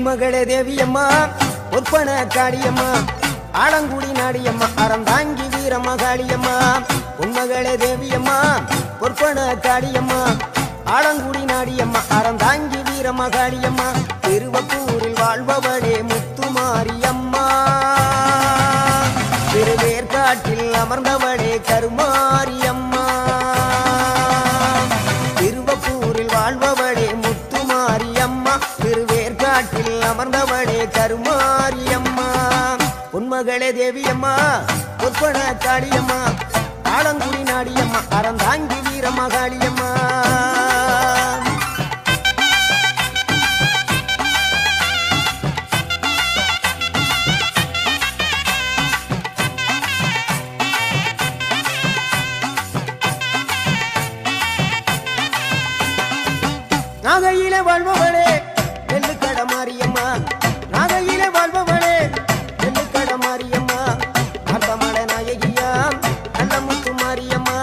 பொன்மகளே தேவியம்மா பொற்பன காளியம்மா ஆலங்குடி நாடியம்மா அறந்தாங்கி வீரமகாளியம்மா பொன்மகளே தேவியம்மா பொற்பன காளியம்மா ஆலங்குடி நாடியம்மா அறந்தாங்கி வீரமகாளியம்மா திருவப்பூரில் வாழ்பவளே முத்துமாரியம்மா திருவேற்காட்டில் அமர்ந்தவளே கருமாரியம்மா திருவப்பூரில் வாழ்பவளே முத்துமாரியம்மா திருவேற்காட்டில் அமர்ந்தவளே கருமாரியம்மா பொன்மகளே தேவியம்மா பொற்பன காளியம்மா ஆலங்குடி நாடியம்மா அறந்தாங்கி வீரமகாளியம்மா நாகையிலே வாழ்பவளே நெல்லுக்கட மாரியம்மா நாகையிலே வாழ்பவளே நெல்லுக்கட மாரியம்மா அர்த்தமட நாயகியா நல்ல முத்து மாரியம்மா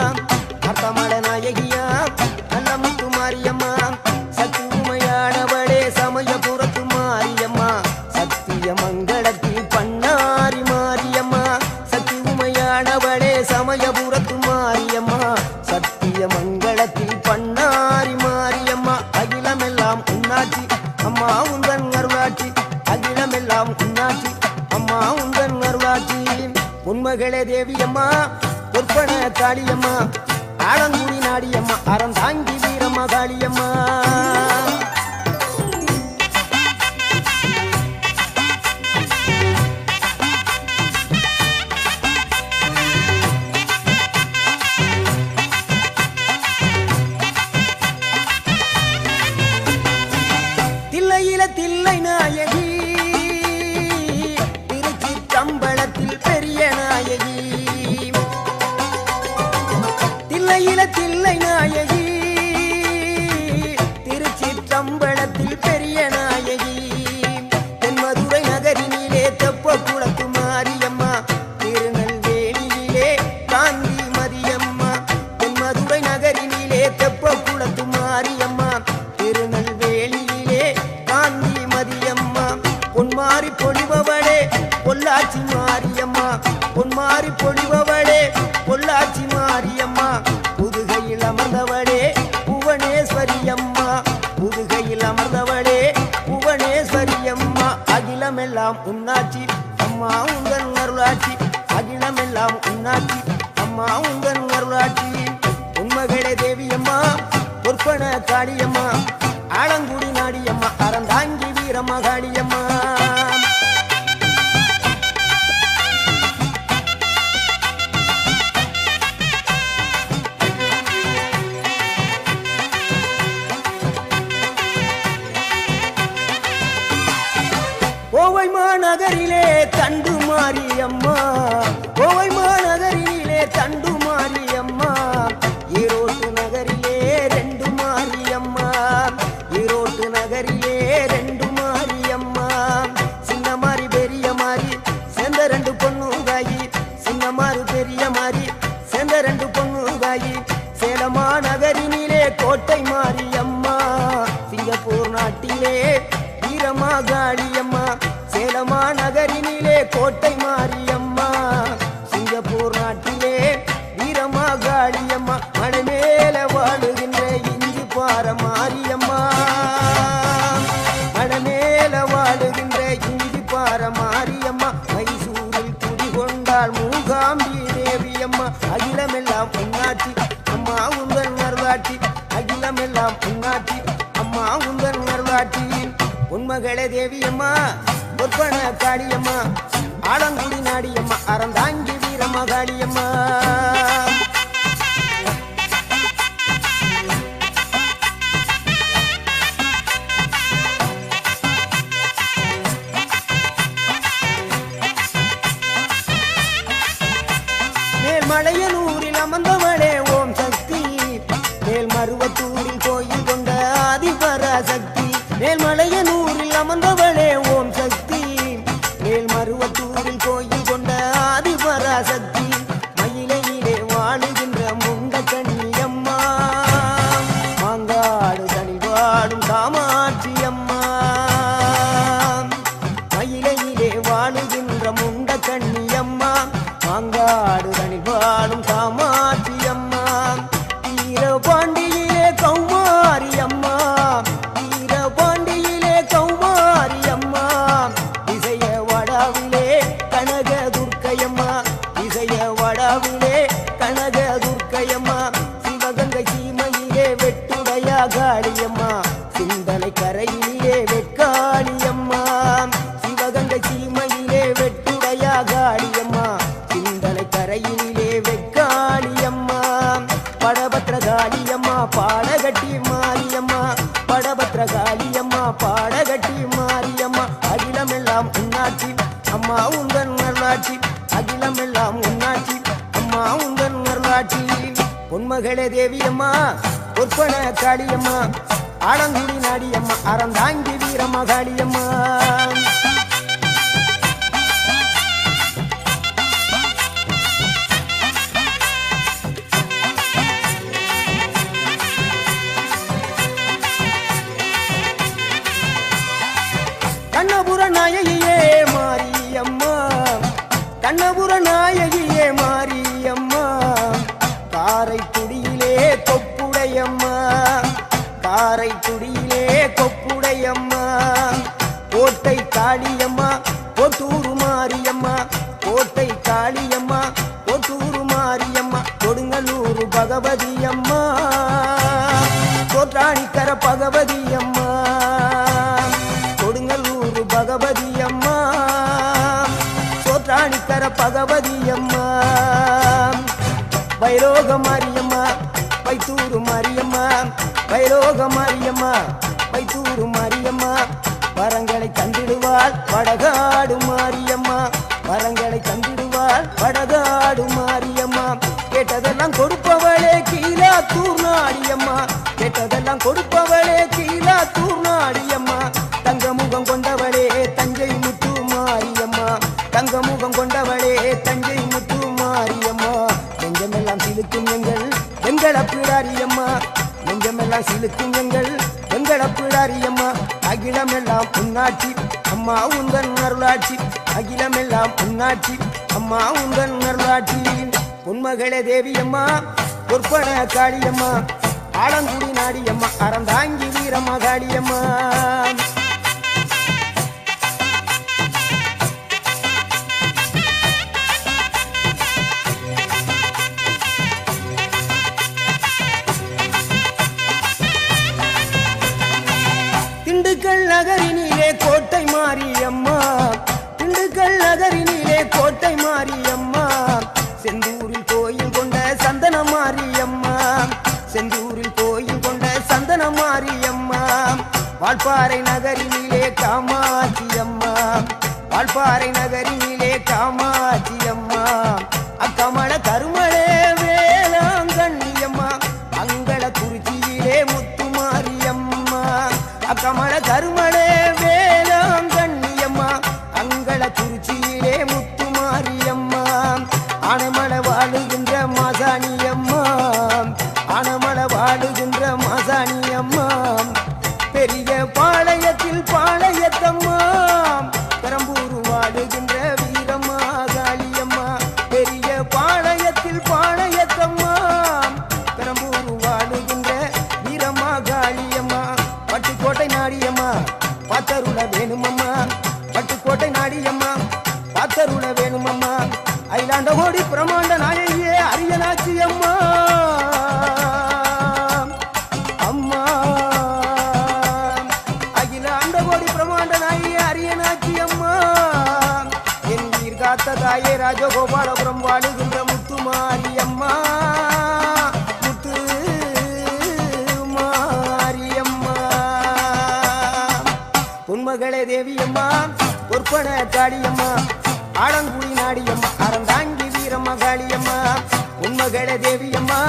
அர்த்தமட நாயகியா நல்ல முத்து மாரியம்மா சக்தி உமையானவளே சமயபுரத்து மாரியம்மா சத்திய மங்களத்தில் பண்ணாரி மாரியம்மா சக்தி உமையானவளே சமயபுரத்து மாரியம்மா சத்திய மங்களத்தில் பண்ணாரி மாரியம்மா அகிலமெல்லாம் உன்னாட்சி அம்மா உந்தன் அருளாட்சி அகிலமெல்லாம் உன்னாட்சி அம்மா உந்தன் அருளாட்சி பொன்மகளே தேவியம்மா பொற்பன காளியம்மா ஆலங்குடி நாடியம்மா அறந்தாங்கி வீரமகாளியம்மா தில்லை நாயகி திருச்சிற்றம்பலத்தில் பெரிய நாயகி தில்லை நாயகி திருச்சிற்றம்பலத்தில் பெரிய நாயகி தென்மதுரை நகரினிலே தெப்ப குளத்து மாரியம்மா திருநெல்வேலியிலே காந்தி மதியம்மா தென்மதுரை நகரினிலே தெப்ப குளத்து மாரியம்மா திருநெல்வேலியிலே காந்தி மதியம்மா பொன்மாரி பொழிபவளே பொள்ளாச்சி மாரியம்மா பொன்மாரி பொழிபவளே பொள்ளாச்சி மாரியம்மா புதுகையில் அமர்ந்தவளே புவனேஸ்வரியம்மா புதுகையில் அமர்ந்தவளே புவனேஸ்வரியம்மா அகிலமெல்லாம் உன்னாட்சி அம்மா உந்தன் அருளாட்சி அகிலமெல்லாம் உன்னாட்சி அம்மா உந்தன் அருளாட்சி பொன்மகளே தேவியம்மா பொற்பன காளியம்மா ஆலங்குடி நாடியம்மா அறந்தாங்கி வீரமகாளியம்மா கோவை மாநகரிலே தண்டு மாரியம்மா கோவை மாநகரிலே தண்டு மாரியம்மா ஈரோட்டு நகரிலே ரெண்டு மாரியம்மா ஈரோட்டு நகரிலே ரெண்டு மாரியம்மா சின்ன மாறி பெரிய மாறி சேர்ந்த ரெண்டு பொண்ணுகாயி சின்ன மாறு பெரிய மாறி சேர்ந்த ரெண்டு பொண்ணுகாயி சேலமா நகரினிலே கோட்டை மாரியம்மா சிங்கப்பூர் நாட்டிலே வீரமகாளியம்மா சேலமா நகரினிலே கோட்டை மாரியம்மா சிங்கப்பூர் நாட்டிலே வீரமகாளியம்மா மலை மேல வாழுகின்ற இஞ்சி பார மாரியம்மா மலை மேல வாழுகின்ற இஞ்சி பார மாரியம்மா மைசூரில் குடிகொண்டாள் மூகாம்பி தேவியம்மா அகிலமெல்லாம் உன்னாட்சி அம்மா உந்தன் அருளாட்சி அகிலமெல்லாம் உன்னாட்சி அம்மா உந்தன் அருளாட்சி பொன்மகளே தேவியம்மா பொற்பன காளியம்மா ஆலங்குடி நாடியம்மா அறந்தாங்கி வீரமகாளியம்மா மேல்மலையனூரில் அமர்ந்தவளே ஓம் சக்தி மேல்மருவத்தூரில் கோயில் கொண்ட ஆதிபராசக்தி மேல்மலையனூரில் அமர்ந்தவளே ஓம் சக்தி மேல்மருவத்தூரில் கோயில் கொண்ட ஆதிபராசக்தி மயிலையிலே வாழுகின்ற முண்ட கண்ணியம்மா மாங்காடு தனிவாடும் காமாட்சி அம்மா மாங்காடு தனி பாடும் காமாட்சி அம்மா வீரபாண்டியிலே கௌமாரி அம்மா வீரபாண்டியிலே கௌமாரி அம்மா இசைய வடாவிலே கனக துர்க்கையம்மா இசைய வடாவிலே கனக துர்க்கையம்மா சிவகங்கை சீமையிலே வெட்டுடையா காளியம்மா சிந்தனை கரையிலே வெட்காளியம்மா சிவகங்கை சீமையிலே வெட்டுடையா காளியம்மா சிந்தனை கரையிலே வெட்காளியம்மா படபத்ரகாளியம்மா பாடகட்டி மாரியம்மா படபத்ரகாளியம்மா பாடகட்டி மாரியம்மா அகிலமெல்லாம் உன்னாட்சி அம்மா உந்தன் நல்லாட்சி அகிலமெல்லாம் உன்னாட்சி அம்மா உந்தன் நல்லாட்சி பொன்மகளே தேவியம்மா பொற்பன காளியம்மா ஆலங்குடி நாடியம்மா அறந்தாங்கி வீரம்மா காளியம்மா கண்ணபுர நாயகியே மாரியம்மா கண்ணபுர நாயகியே மாரியம்மா காரைக்குடியிலே கொப்புடையம்மா காரைக்குடியிலே கொப்புடையம்மா கோட்டை காளியம்மா கோட்டூரு மாரியம்மா கோட்டை காளியம்மா கோட்டூரு மாரியம்மா கொடுங்கல்லூர் பகவதி அம்மா கோட்டாணிக்கர பகவதி அம்மா கொடுங்கல்லூர் பகவதி அம்மா சோற்றாணிக்கர பகவதி அம்மா வைரோக மாரியம்மா வைத்தூரு மாரியம்மா வைரோக மாரியம்மா வைத்தூரு மாரியம்மா வரங்களை தந்திடுவாள் வடகாடு மாரியம்மா வரங்களை தந்திடுவாள் வடகாடு மாரியம்மா கேட்டதெல்லாம் கொடுப்பவளே கீழாத்தூர் நாடியம்மா கேட்டதெல்லாம் கொடுப்பவளே கீழாத்தூர் நாடியம்மா தங்க முகம் கொண்டவளே தஞ்சை முத்து மாரியம்மா தங்க முகம் கொண்டவளே தஞ்சை முத்து மாரியம்மா நெஞ்சமெல்லாம் சிலுக்கும் எங்கள் பிடாரியம்மா நெஞ்சமெல்லாம் சிலுக்கும் எங்கள் பிடாரியம்மா அகிலமெல்லாம் உன்னாட்சி அம்மா உந்தன் அருளாட்சி அகிலமெல்லாம் உன்னாட்சி அம்மா உந்தன் அருளாட்சி பொன்மகளே தேவியம்மா பொற்பன காளியம்மா ஆலங்குடி நாடியம்மா அறந்தாங்கி வீரம்மா காளியம்மா திண்டுக்கல் நகரினிலே கோட்டை மாரியம்மா திண்டுக்கல் நகரினிலே கோட்டை மாரியம்மா செந்தூரில் கோயில் கொண்ட சந்தன மாரியம்மா செந்தூரில் கோயில் கொண்ட சந்தன மாரியம்மா வால்பாறை நகரினிலே காமாட்சி அம்மா வால்பாறை நகரினிலே காமாட்சி அம்மா அக்கமல கருமளே வேளாங்கண்ணியம்மா அங்கள குறிச்சியிலே முத்து மாரியம்மா அக்கமல கருமளே வேளாங்கண்ணியம்மா அங்கள குறிச்சியிலே முத்து மாரியம்மா ஆனைமல வாழுகின்ற மாசாணியம்மா ஆனைமல வாழுகின்ற மாசாணியம்மா பெரிய பாளையத்தில் பாளையத்தம்மா பெரம்பூர் வாழுகின்ற வீரம்மா காளியம்மா பெரிய பாளையத்தில் பாளையத்தம்மா பெரம்பூர் வாழுகின்ற வீரம்மா காளியம்மா பட்டுக்கோட்டை நாடியம்மா பாத்தருள வேணுமம்மா பட்டுக்கோட்டை நாடியம்மா பாத்தருள வேணுமம்மா அயிலாண்ட கோடி பிரமாண்ட நாயகியே அரியனாச்சி அம்மா அம்மா அகிலாண்ட கோடி பிரமாண்ட நாயகியே அரியனாச்சி அம்மா என் உயிர் காத்த தாயே ராஜகோபாலபுரம் வாழுகின்ற முத்து மாரியம்மா முத்து மாரியம்மா பொன்மகளே தேவியம்மா பொற்பன காளியம்மா ஆலங்குடி நாடியம்மா அறந்தாங்கி வீரம்மா காளியம்மா பொன்மகளே தேவியம்மா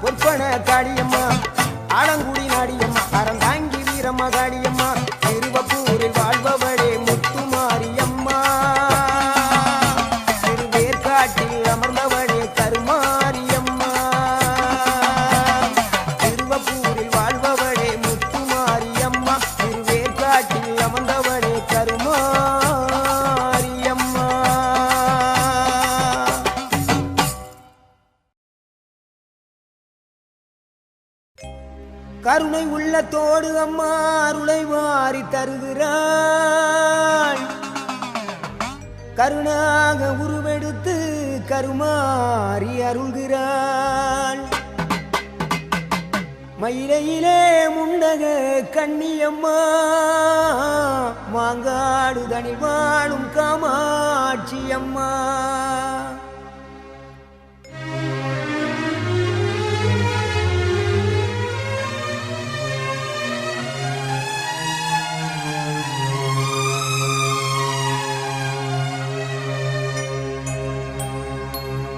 பொற்பன காளியம்மா ஆலங்குடி நாடியம்மா அறந்தாங்கி வீரம்மா காளியம்மா திருவப்பூரில் வாழ்பவளே முத்து மாரியம்மா திருவேற்காட்டில் அமர்ந்தவளே கருமாரியம்மா திருவப்பூரில் வாழ்பவளே முத்து மாரியம்மா திருவேற்காட்டில் அமர்ந்தவளே கருமாரியம்மா கருணை உள்ளத்தோடு அம்மா அருளை வாரி தருகிறாள். கருணாக உருவெடுத்து கருமாறி அருள்கிறாள். மயிலையிலே முண்டக கண்ணியம்மா மாங்காடு தனி வாழும் காமாட்சி அம்மா.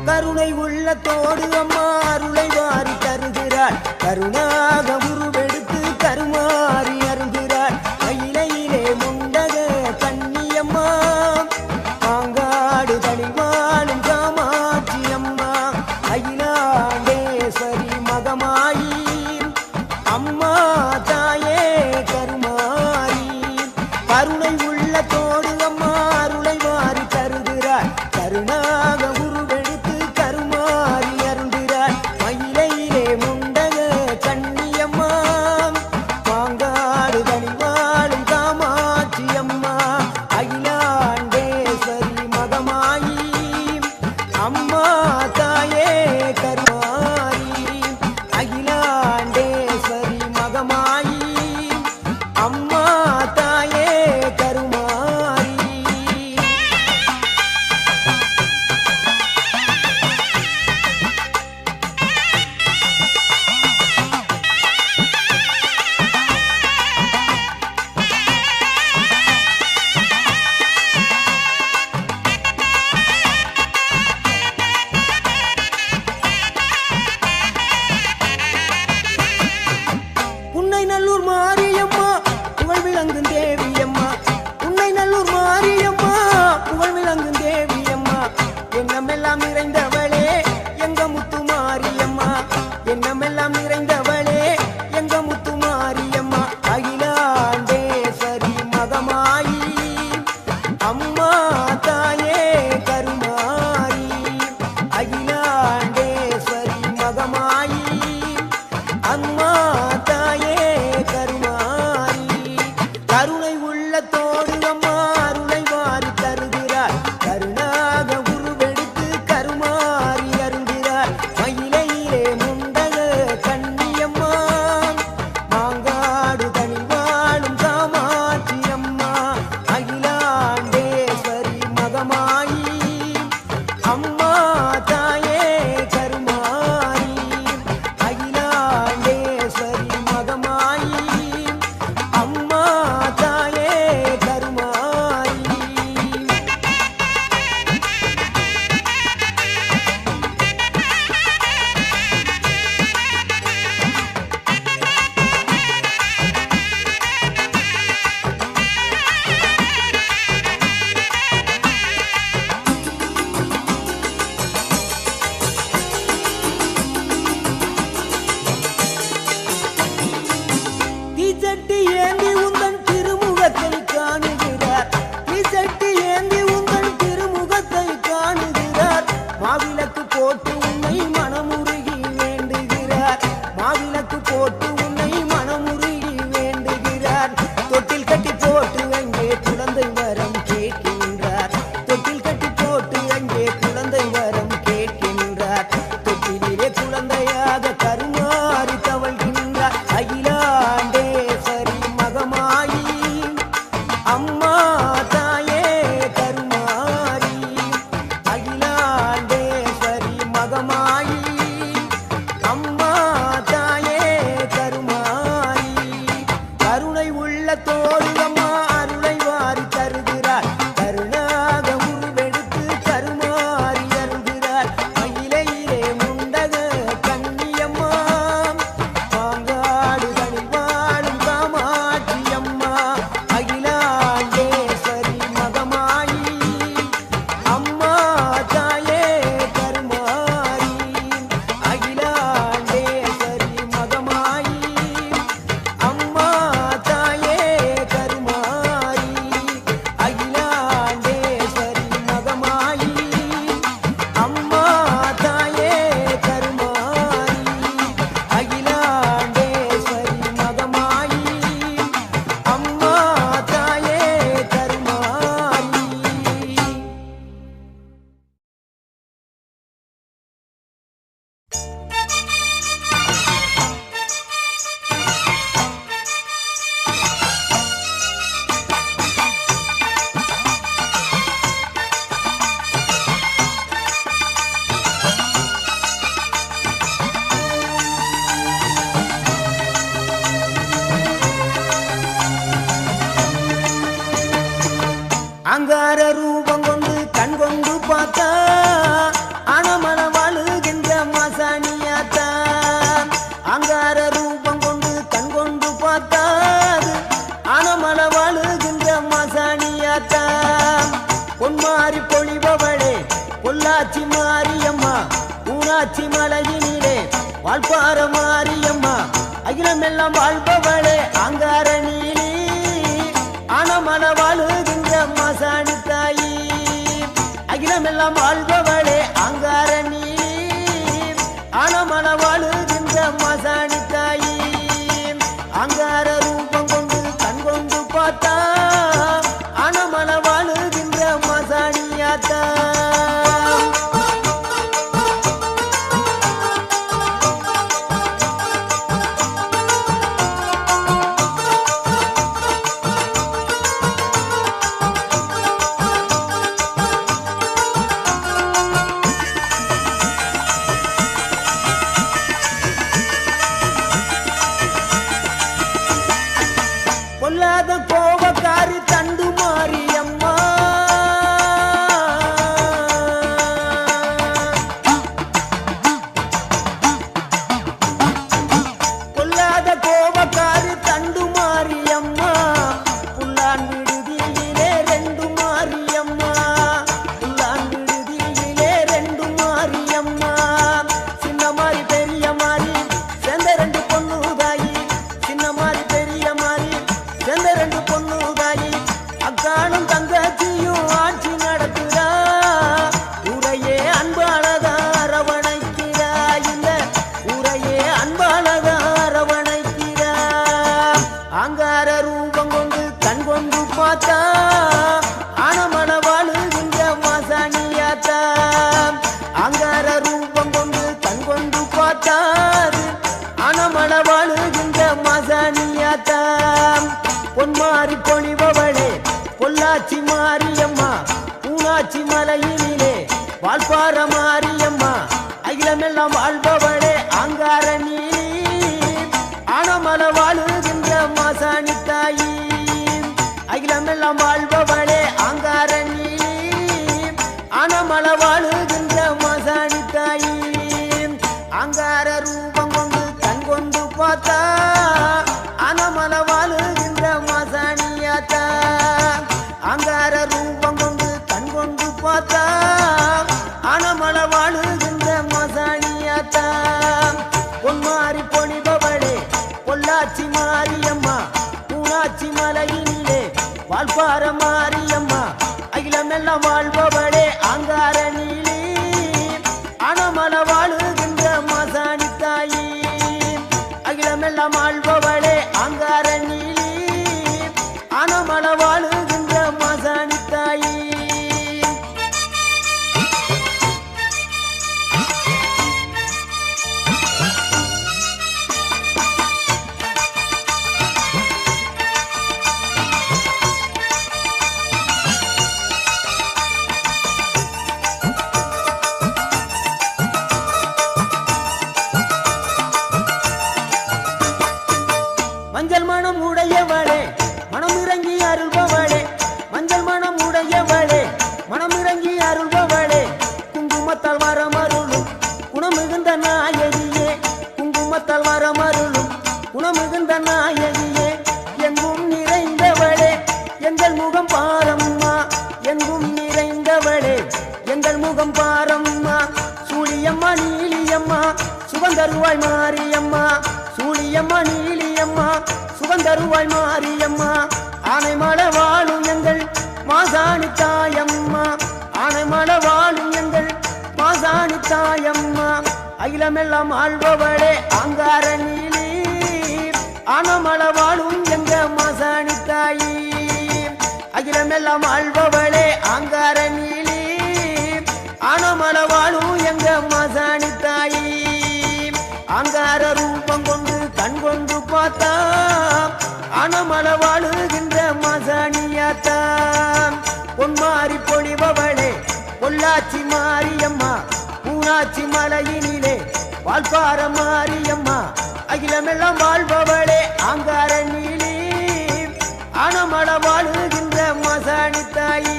கருணை உள்ளத்தோடு அம்மா அருளை வாரி தருகிறாள். கருணாக உருவெடுத்து கருமாறி அருள்கிறாள். மயிலையிலே முண்டக கண்ணியம்மா மாங்காடு தனி வாழும் காமாட்சி அம்மா. அகிலாண்டேஸ்வரி மகமாயி அம்மா தாயே கருமாரி. கருணை உள்ளத்தோடு அம்மா அருளை வாரி தருகிறாள். கருணாக அம்மா தாயே கருமாரி. அகிலாண்டேஸ்வரி மகமாயி அம்மா தாயே கருமாரி. நல்லூர் மாரியம்மா புகழ் விளங்கும் தேவியம்மா. உன்னை நல்லூர் மாரியம்மா புகழ் விளங்கும் தேவியம்மா. எண்ணமெல்லாம் நிறைந்தவளே எங்க முத்து மாரியம்மா. எண்ணமெல்லாம் நிறைந்தவளே எங்க முத்து மாரியம்மா. அகிலாண்டேஸ்வரி மகமாயி அம்மா தாயே கருமாரி. அகிலாண்டேஸ்வரி மகமாயி அம்மா தாயே கருமாரி. கருணை உள்ளத்தோடு அம்மா அருளை வாரி தருகிறாள். கருணாக உருவெடுத்து கருமாறி பொள்ளாச்சி மாரியம்மா ஊராட்சி மலையினிலே வாழ்பார மாரியம்மா அகிலமெல்லாம் வாழ்பவளே அங்கார நீலி ஆனமல வாழுகின்ற மாசாணி தாயி அகிலமெல்லாம் வாழ்பவளே அங்கார நீலி ஆனமல வாழுகின்ற மாசாணி தாயி அங்கார ரூபம் கொண்டு கண் கொண்டு பார்த்தா ஆனமல வாழுகின்ற மாசாணியாத்தா பொல்லாத கோபக்காரி தண்டு மாரியம்மா பொல்லாத கோபக்காரி தண்டு மாரியம்மா புல்லான் விடுதியிலே ரெண்டு மாரியம்மா புல்லான் விடுதியிலே ரெண்டு மாரியம்மா சின்ன மாறி பெரிய மாறி சேர்ந்த ரெண்டு பொண்ணு தாயி சின்ன மாறி பெரிய மாறி சேர்ந்த ரெண்டு பொண்ணு தாயி அக்கானும் தங்கச்சியும் ஆட்சி நடத்துறா ஊரையே அன்பாளதா அரவணைக்கிறா இந்த ஊரையே அன்பாளதா அரவணைக்கிறா அங்கார ரூபம் கொண்டு கண் கொண்டு பார்த்தா ஆனமல வாழுகின்ற மாசாணியாத்தா அங்கார ரூபம் கொண்டு கண் கொண்டு பார்த்தாது ஆனமல வாழுகின்ற மாசாணியாத்தா பொன்மாரி பொழிபவளே பொள்ளாச்சி மாரியம்மா ஊராட்சி மலையினிலே வாழ்பார மாரியம்மா அகிலமெல்லாம் வாழ்பவளே அங்கார நீலி ஆனமல வாழுகின்ற மாசாணி தாயி அகிலமெல்லாம் வாழ்பவளே அங்கார நீலி ஆனமல வாழுகின்ற மாசாணி தாயி அங்கார ரூபம் கொண்டு கண் கொண்டு பார்த்தா ஆனமல வாழுகின்ற மாசாணியாத்தா அங்கார ரூபம் கொண்டு கண் கொண்டு பார்த்தா ஆனமல வாழுகின்ற மாசாணியாத்தா பொன்மாரி பொழிபவளே பொள்ளாச்சி மாரியம்மா ஊராட்சி மலையினிலே வாழ்பார மாரியம்மா அகிலமெல்லாம் வாழ்பவளே அங்கார நீலி ஆனமல வாழுகின்ற மாசாணி தாயி அகிலமெல்லாம் வாழ்பவளே அங்கார நீலி ஆனமல வாழுகின்ற மாசாணி தாயி மஞ்சள் மனம் உடையவளே மனம் இறங்கி அருள்பவளே மஞ்சள் மனம் உடையவளே மனம் இறங்கி அருள்பவளே குங்குமத்தால் வரமருளும் குணமிகுந்த நாயகியே குங்குமத்தால் வரமருளும் குணமிகுந்த நாயகியே எங்கும் நிறைந்தவளே எங்கள் முகம் பாரம்மா எங்கும் நிறைந்தவளே எங்கள் முகம் பாரம்மா சூழியம்மா நீலியம்மா சுகந்தருவாய் மாரியம்மா சூழியம்மா நீலியம்மா சுகந்தருவாய் மாரியம்மா ஆனைமல வாழும் எங்கள் மாசாணி தாயம்மா ஆனைமல வாழும் எங்கள் மாசாணி தாயம்மா அகிலமெல்லாம் ஆள்பவளே அங்கார நீலி ஆனமல வாழும் எங்க மாசாணி தாயி அகிலமெல்லாம் ஆள்பவளே அங்கார நீலி ஆனமல வாழும் எங்க மாசாணி தாயி அங்கார ரூபம் கொண்டு கண் கொண்டு பார்த்தா ஆனமல வாழுகின்ற மாசாணியாத்தா பொன்மாரி பொழிபவளே பொள்ளாச்சி மாரியம்மா ஊராட்சி மலையினிலே வாழ்பார மாரியம்மா அகிலமெல்லாம் வாழ்பவளே அங்கார நீலி ஆனமல வாழுகின்ற மாசாணி தாயி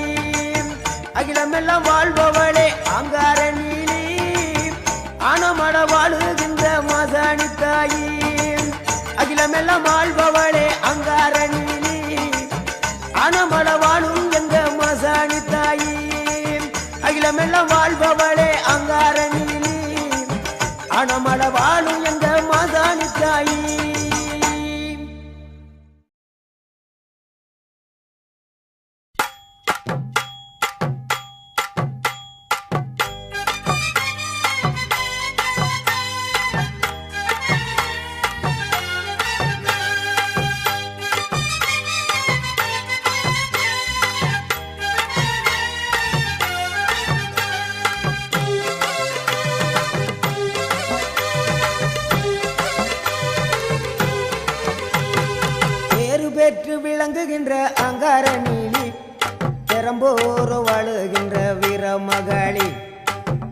அகிலமெல்லாம் வாழ்பவளே அங்கார நீலி ஆனமல வாழுகின்ற மாசாணி தாயி அகிலமெல்லாம் வாழ்பவளே அங்கார நீலி ஆனமல வாழும் எங்க மாசாணி தாயி அகிலமெல்லாம் வாழ்பவளே பெரம்போர் வாழுகின்ற வீரமகளி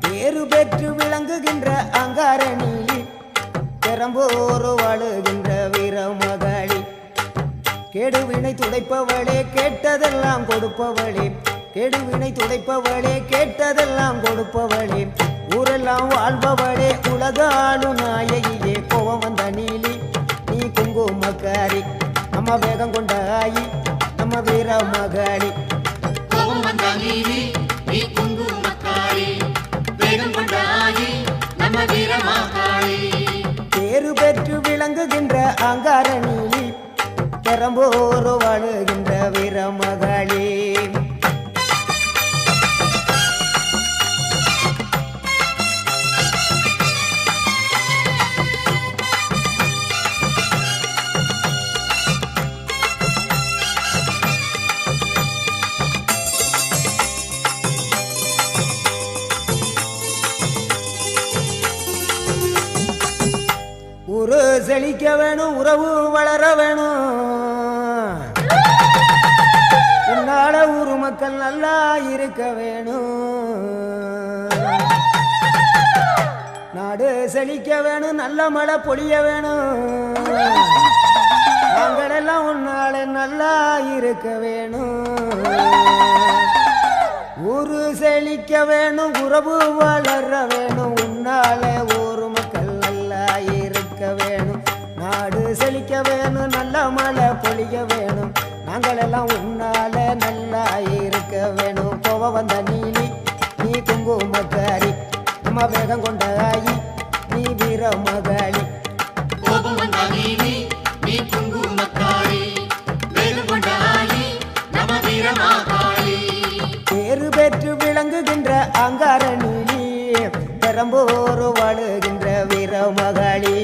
பேரு பெற்று விளங்குகின்ற அங்காரணிலி பெரம்போர் வாழுகின்ற வீரமகளி கேடுவினை துடைப்பவளே கேட்டதெல்லாம் கொடுப்பவளே கேடுவினை துடைப்பவளே கேட்டதெல்லாம் கொடுப்பவளே ஊரெல்லாம் வாழ்பவளே உலகாளும் நாயகியே கோவம் வந்த நீலி நீ குங்குமக்காரி நம்ம வேகம் கொண்ட ஆயி நம்ம வீரமகளி கோவம் வந்த நீலி நீ குங்குமக்காரி வேகம் கொண்ட ஆயி நம்ம வீரமகளி பேரு பெற்று விளங்குகின்ற அங்கார நீலி பெரம்போர் வாழுகின்ற வீரமகளி ஊரு செழிக்க வேணும் உறவு வளர வேணும் உன்னால ஊரு மக்கள் நல்லா இருக்க வேணும் நாடு செழிக்க வேணும் நல்ல மழை பொழிய வேணும் நாங்களெல்லாம் உன்னால நல்லா இருக்க வேணும் ஊரு செழிக்க வேணும் உறவு வளர வேணும் உன்னால ஊரு மக்கள் நல்லா இருக்க வேணும் நாடு செழிக்க வேணும் நல்ல மழை பொழிய வேணும் நாங்களெல்லாம் உன்னால நல்லா இருக்க வேணும் கோவம் வந்த நீலி நீ குங்குமக்காரி நம்ம வேகம் கொண்ட ஆயி நீ வீரமகளி கோபம் வந்த நீலி நீ குங்குமக்காரி வேகம் கொண்ட ஆயி நம்ம வீரமகளி பேரு பெற்று விளங்குகின்ற அங்கார நீலி பெரம்போர் வாழுகின்ற வீரமகளி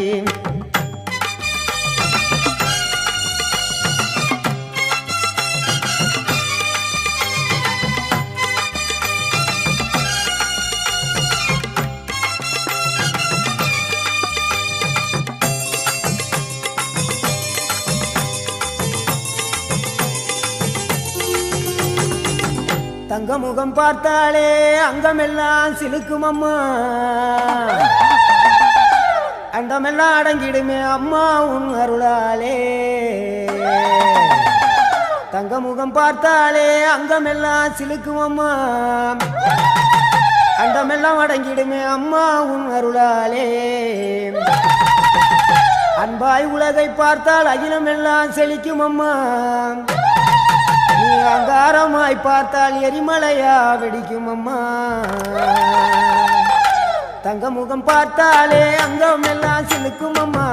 தங்க முகம் பார்த்தாலே அங்கமெல்லாம் சிலுக்கும் அம்மா அண்டமெல்லாம் அடங்கிடுமே அம்மா உன் அருளாலே தங்க முகம் பார்த்தாலே அங்கமெல்லாம் சிலுக்கும் அம்மா அண்டமெல்லாம் அடங்கிடுமே அம்மா உன் அருளாலே அன்பாய் உலகை பார்த்தால் அகிலமெல்லாம் செழிக்கும் அம்மா நீ அங்காரமாய் பார்த்தால் எரிமலையா வெடிக்கும் அம்மா தங்க முகம் பார்த்தாலே அங்கம் எல்லாம் சிலுக்கும் அம்மா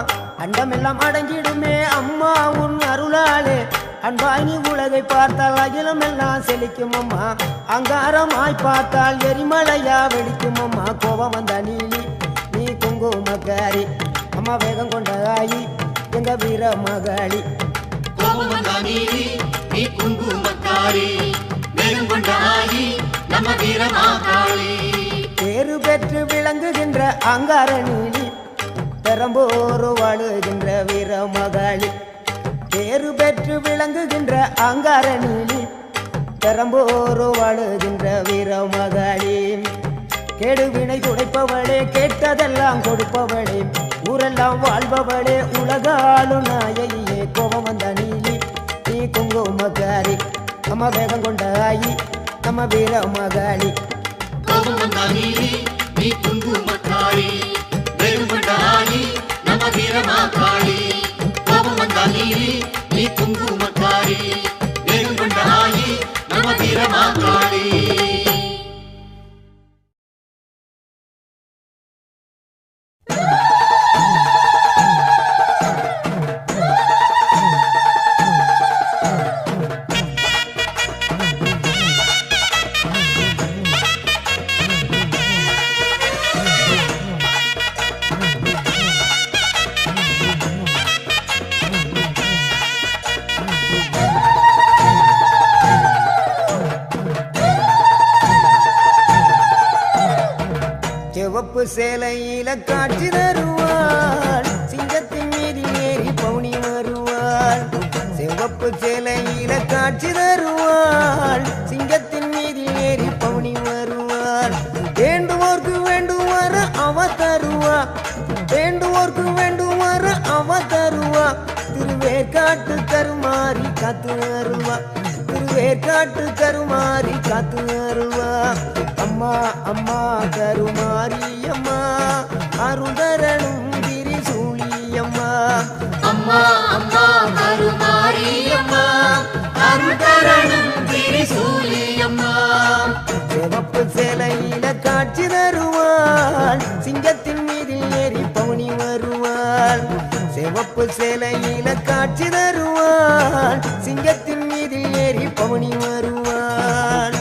அண்டம் எல்லாம் அடங்கிடுமே அம்மா உன் அருளாலே அன்பாய் நீ உலகை பார்த்தால் அகிலம் எல்லாம் செழிக்கும் அம்மா அங்காரமாய் பார்த்தால் எரிமலையா வெடிக்கும் அம்மா கோபம் வந்த நீலி நீ குங்குமக்காரி அம்மா வேகம் கொண்ட ஆயி எங்க வீரமகளி கோபம் வந்த நீலி நீ குங்குமக்காரி வேகம் கொண்ட ஆயி நம்ம வீரமகளி பேரு பெற்று விளங்குகின்ற அங்கார நீலி பெரம்போர் வாழுகின்ற வீரமகளி பேரு பெற்று விளங்குகின்ற அங்கார நீலி பெரம்போர் வாழுகின்ற வீரமகளி கேடுவினை துடைப்பவளே கேட்டதெல்லாம் கொடுப்பவளே ஊரெல்லாம் வாழ்பவளே உலகாளும் நாயகியே கோபம் வந்த நீலி நீ குங்குமக்காரி நம்ம வேகம் கொண்ட ஆயி நம்ம வீரமகளி கோபம் வந்த நீலி நீ குங்குமக்காரி வேகம் கொண்ட ஆயி நம்ம வீரமகளி கோபம் வந்த நீலி நீ குங்குமக்காரி வேகம் கொண்ட ஆயி நம்ம வீரமகளி சிவப்பு சேலையில காட்சி தருவாள் சிங்கத்தின் மீது ஏறி பவுனி வருவாள் சிவப்பு சேலையில காட்சி தருவாள் சிங்கத்தின் திருவேற்காட்டு கருமாறி காத்து அருள்வா திருவேற்காட்டு கருமாறி காத்து அருள்வா அம்மா அம்மா கருமாரி அம்மா அருள்தரணும் திரிசூலி அம்மா அம்மா அம்மா கருமாரி அம்மா அருள்தரணும் திரிசூலி அம்மா சிவப்பு சேலையில காட்சி தருவாள் சிங்கத்தின் மீதில் ஏறி பவனி வருவாள் சிவப்பு சேலையில காட்சி தருவாள் சிங்கத்தின் மீதில் ஏறி பவனி வருவாள்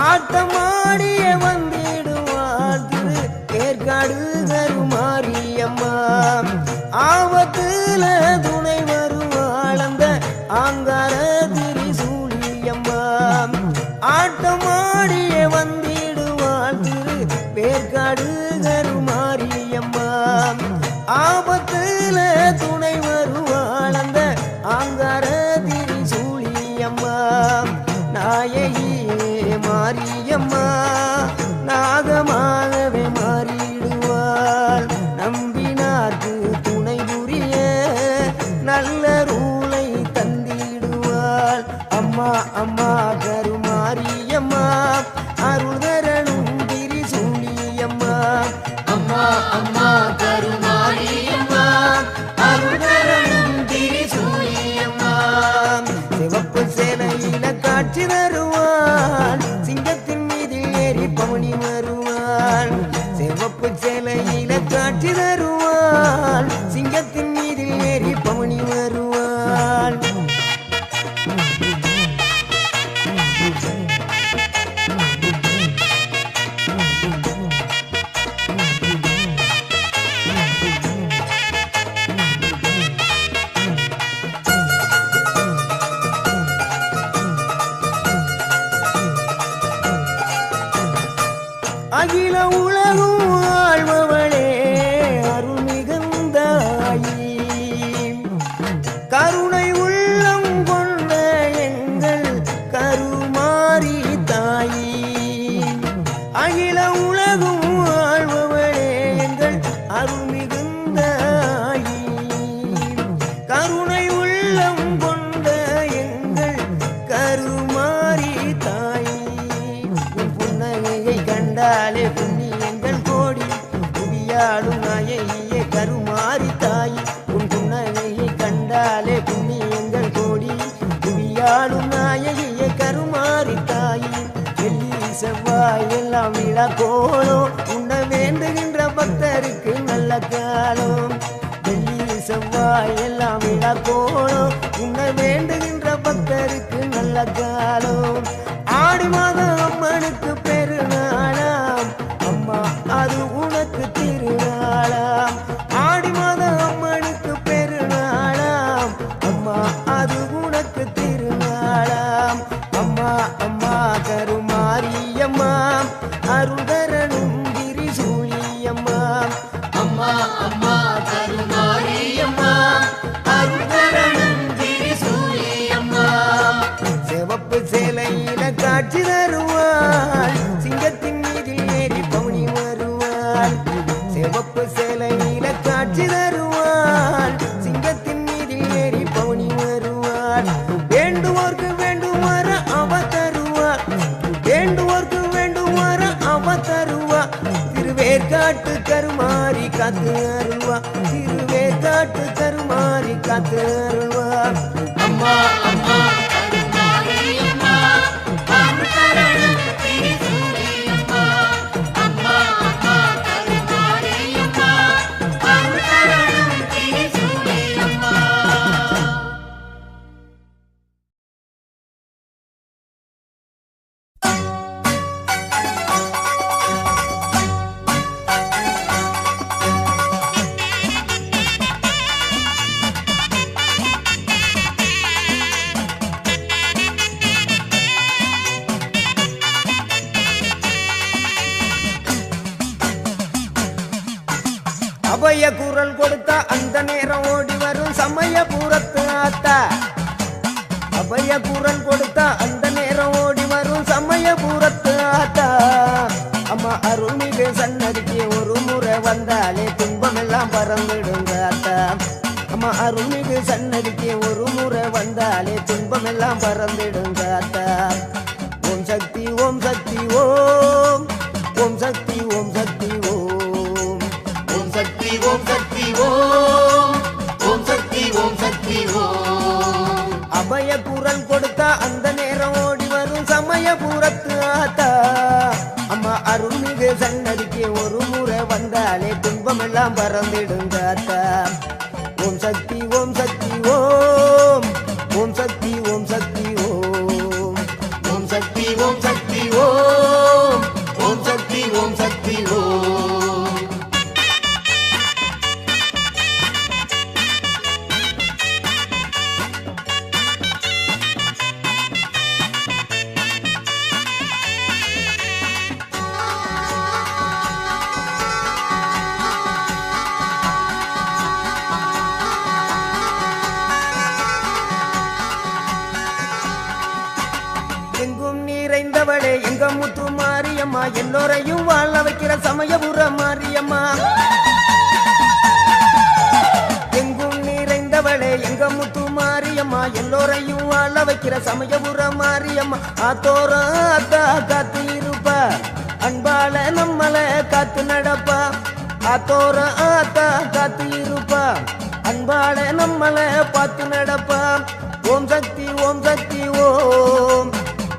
ஆட்டமாடிய வந்திடுவாள் திரு ஏற்காடு கருமாரியம்மா ஆபத்துல துணை வருவாள் அந்த ஆங்கார திரிசூலியம்மா ஆட்டமாடிய வந்திடுவாள் திரு வேற்காடு கருமாரியம்மா ஆபத்துல துணை வருவாள் அந்த ஆங்கார திரிசூலியம்மா நாயகியே மாரியம்மா நாகமாகவே மாறிடுவாள் நம்பினார்க்கு துணை புரிய நல்ல ரூலை தந்திடுவாள் அம்மா அம்மா கருமாரியம்மா அருள்தரணும் திரிசூலியம்மா அம்மா அம்மா கருமாரி அம்மா அருள்தரணும் திரிசூலி அம்மா சிவப்பு சேலையில காட்சி தருவாள் சிங்கத்தின் மீதில் ஏறி பவனி வருவாள் சிவப்பு சேலையில காட்சி தருவாள் சிங்கத்தின் மீதில் ஏறி பவனி வருவாள் அகில உலகும் ஆழ்பவளே அருள் மிகுந்தாயி கருணை உள்ளம் கொண்ட எங்கள் கருமாரி தாயி அகில உலகும் ஆழ்பவளே எங்கள் அருள் மிகுந்தாயி கருணை உள்ளம் கொண்ட எங்கள் கருமாரி தாயி புன்னகையை கண்டாலே புண்ணியங்கள் கோடி புவியாடும் நாயகியே கருமாரி தாயி உன் புன்னகையை கண்டாலே புண்ணியங்கள் கோடி புவியாடும் நாயகியே கருமாரி தாயி வெள்ளி செவ்வாய் எல்லாம் விழா கோலம் உன்ன வேண்டுகின்ற பக்தருக்கு நல்ல காலம் வெள்ளி செவ்வாய் எல்லாம் விழா கோலம் உன்ன வேண்டுகின்ற பக்தருக்கு நல்ல காலம் ஆடி மாதம் அம்மனுக்கு பெருநாளாம் அம்மா அது உனக்கு திருநாளாம் ஆடி மாதம் அம்மனுக்கு பெருநாளாம் அம்மா அது உனக்கு திருநாளாம் அம்மா அம்மா கருமாரியம்மா அருள்தரணும் திரிசூலியம்மா அம்மா அம்மா கருமாரி அம்மா அருள்தரணும் திரிசூலி அம்மா சிவப்பு சேலையில காட்சி தருவாள் சிங்கத்தின் மீதில் ஏறி பவனி வருவாள் சிவப்பு சேலையில காட்சி தருவாள் சிங்கத்தின் மீதில் ஏறி பவனி வருவாள் வேண்டுவோர்க்கு வேண்டுமாற அவ தருவாள் வேண்டுவோர்க்கு வேண்டுமாற அவ தருவா திருவேற்காட்டு கருமாரி காத்து அருள்வா திருவேற்காட்டு கருமாரி காத்து அருள்வா அம்மா அம்மா கருமாரி அம்மா அருள்தரணும் திரிசூலி அம்மா அம்மா அம்மா கருமாரி அம்மா அருள்தரணும் திரிசூலி அம்மா கொடுத்தா அந்த நேரம் ஓடி வரும் சமயபுரத்து ஆத்தா அபய குரல் கொடுத்தா அந்த நேரம் ஓடி வரும் சமயபுரத்து ஆத்தா அம்மா அருள்மிகு சன்னதிக்கு ஒரு முறை வந்தாலே துன்பமெல்லாம் பறந்துடுங்க ஆத்தா அம்மா அருள்மிகு சன்னதிக்கு ஒரு முறை வந்தாலே துன்பமெல்லாம் பறந்துடுங்க ஆத்தா ஓம் சக்தி ஓம் சக்தி ஓம் ஓம் சக்தி ஓம் சக்தி ஓம் ஓம் சக்தி ஓம் சக்தி ஓம் ஓம் சக்தி ஓம் சக்தி ஓம் அபய குரல் கொடுத்தா அந்த நேரம் ஓடி வரும் சமயபுரத்து ஆத்தா அம்மா அருள்மிகு சன்னதிக்கு ஒரு முறை வந்தாலே துன்பமெல்லாம் பறந்துடுங்க ஆத்தா ஓம் சக்தி ஓம் சக்தி ஓம் ஓம் சக்தி ஓம் சக்தி ஓம் ஓம் சக்தி ஓம் சக்தி ஓம் ஓம் சக்தி ஓம் சக்தி ஓம் எங்கும் நிறைந்தவளே எங்க முத்து மாரியம்மா எல்லோரையும் வாழ வைக்கிற சமயபுர மாரியம்மா எங்கும் நிறைந்தவளே எங்க முத்து மாரியம்மா எல்லோரையும் வாழ வைக்கிற சமயபுர மாரியம்மா ஆத்தோர அத்தா காத்து இருப்ப அன்பால நம்மள காத்து நடப்பா ஆத்தோர ஆத்தா காத்து இருப்ப அன்பால நம்மள பார்த்து நடப்பா ஓம் சக்தி ஓம் சக்தி ஓம்